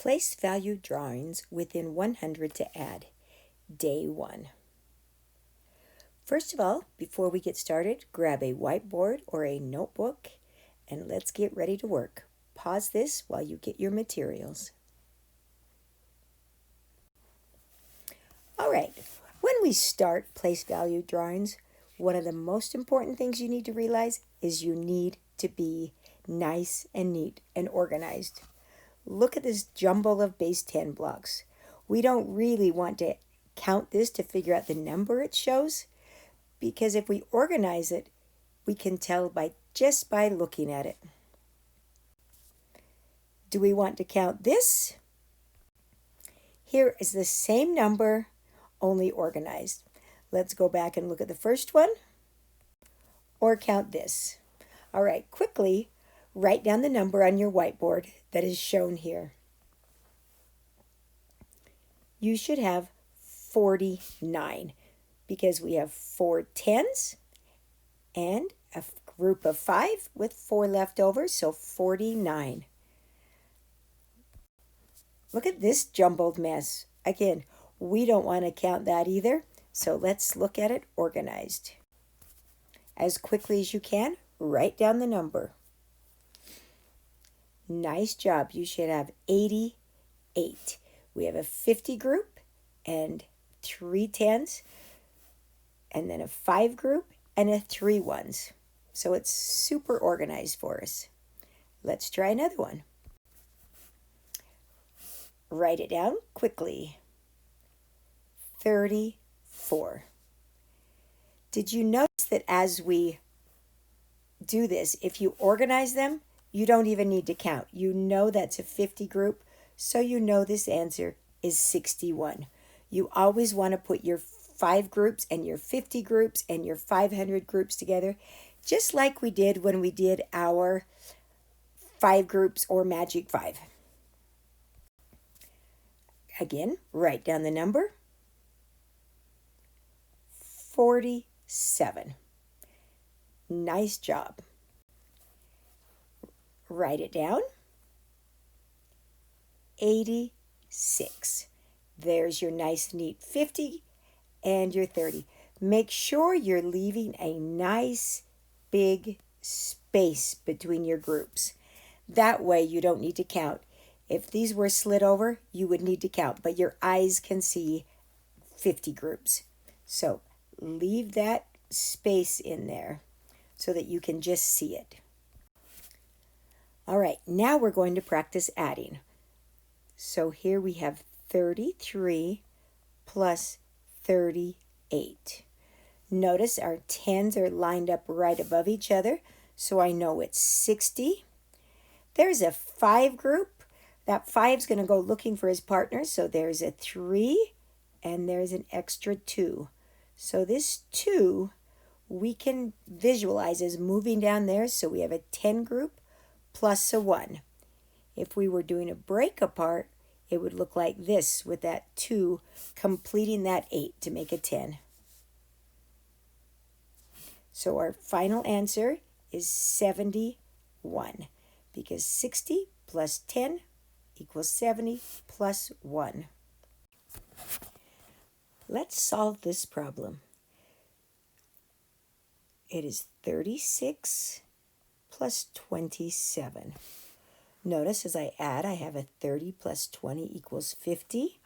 Place value drawings within 100 to add. Day 1. First of all, before we get started, grab a whiteboard or a notebook and let's get ready to work. Pause this while you get your materials. All right, when we start place value drawings, one of the most important things you need to realize is you need to be nice and neat and organized. Look at this jumble of base 10 blocks. We don't really want to count this to figure out the number it shows, because if we organize it, we can tell just by looking at it. Do we want to count this? Here is the same number, only organized. Let's go back and look at the first one, or count this. All right, quickly write down the number on your whiteboard that is shown here. You should have 49 because we have 4 tens and a group of 5 with 4 left over, so 49. Look at this jumbled mess. Again, we don't want to count that either, so let's look at it organized. As quickly as you can, write down the number. Nice job. You should have 88. We have a 50 group and 3 tens, and then a 5 group and a 3 ones. So it's super organized for us. Let's try another one. Write it down quickly. 34. Did you notice that as we do this, if you organize them, you don't even need to count. You know that's a 50 group, so you know this answer is 61. You always want to put your 5 groups and your 50 groups and your 500 groups together, just like we did when we did our 5 groups or Magic 5. Again, write down the number. 47. Nice job. Write it down. 86. There's your nice neat 50 and your 30. Make sure you're leaving a nice big space between your groups. That way you don't need to count. If these were slid over, you would need to count, but your eyes can see 50 groups. So leave that space in there so that you can just see it. All right, now we're going to practice adding. So here we have 33 plus 38. Notice our tens are lined up right above each other, so I know it's 60. There's a 5 group. That 5's going to go looking for his partner, so there's a 3 and there's an extra 2. So this 2 we can visualize as moving down there, so we have a 10 group plus a 1. If we were doing a break apart, it would look like this with that 2 completing that 8 to make a 10. So our final answer is 71 because 60 plus 10 equals 70 plus 1. Let's solve this problem. It is 36 plus 27. Notice as I add, I have a 30 plus 20 equals 50.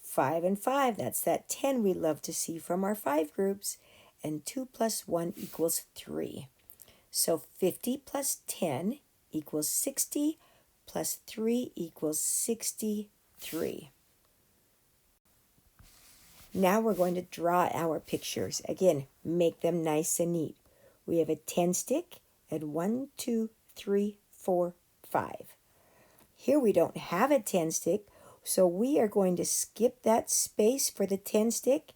5 and 5, that's that 10 we love to see from our 5 groups. And 2 plus 1 equals 3. So 50 plus 10 equals 60 plus 3 equals 63. Now we're going to draw our pictures. Again, make them nice and neat. We have a 10 stick at 1, 2, 3, 4, 5. Here we don't have a 10 stick, so we are going to skip that space for the 10 stick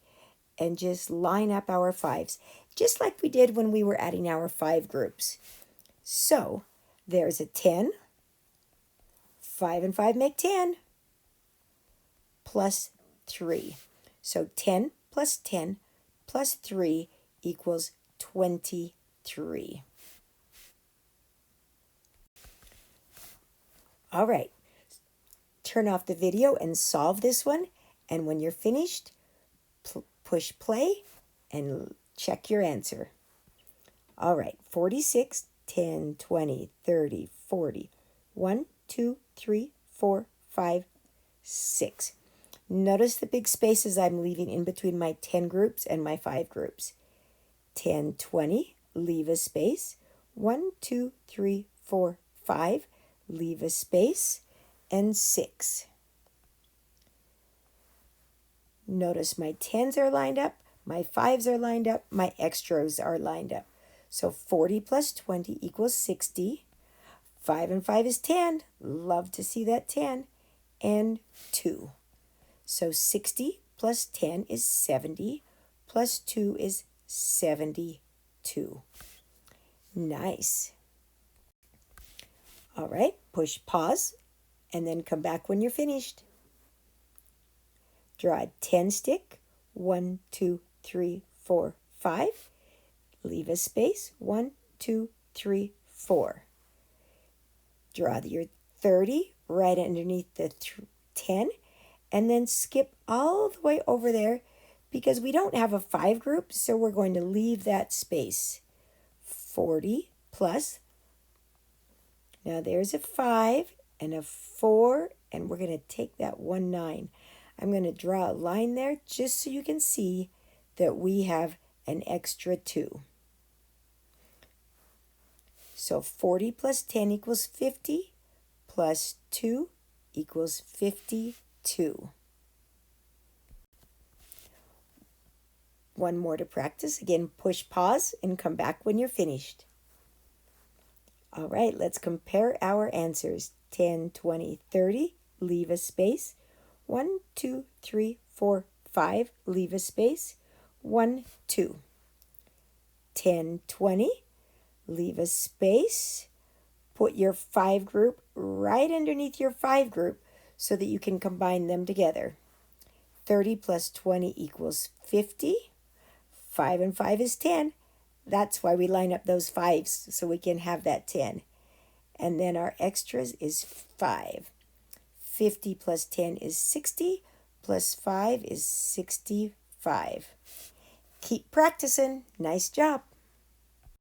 and just line up our 5s, just like we did when we were adding our 5 groups. So there's a 10. 5 and 5 make 10, plus 3. So 10 plus 10 plus 3 equals 23. All right. turn off the video and solve this one. And when you're finished, push play and check your answer. All right, 46, 10, 20, 30, 40. 1, 2, 3, 4, 5, 6. Notice the big spaces I'm leaving in between my 10 groups and my 5 groups. 10, 20, leave a space. 1, 2, 3, 4, 5, leave a space, and 6. Notice my 10s are lined up, my 5s are lined up, my extras are lined up. So 40 plus 20 equals 60. 5 and 5 is 10. Love to see that 10. And 2. So 60 plus 10 is 70. Plus 2 is 72. Nice. All right, push pause and then come back when you're finished. Draw a 10 stick. 1, 2, 3, 4, 5. Leave a space. 1, 2, 3, 4. Draw your 30 right underneath the 10 and then skip all the way over there because we don't have a 5 group, so we're going to leave that space. 40 plus, now there's a 5 and a 4, and we're going to take that 1, 9. I'm going to draw a line there just so you can see that we have an extra 2. So 40 plus 10 equals 50, plus 2 equals 52. One more to practice. Again, push pause and come back when you're finished. All right, let's compare our answers. 10, 20, 30, leave a space. 1, 2, 3, 4, 5, leave a space. 1, 2. 10, 20, leave a space. Put your 5 group right underneath your 5 group so that you can combine them together. 30 plus 20 equals 50. 5 and 5 is 10. That's why we line up those 5s so we can have that 10. And then our extras is 5. 50 plus 10 is 60, plus 5 is 65. Keep practicing. Nice job.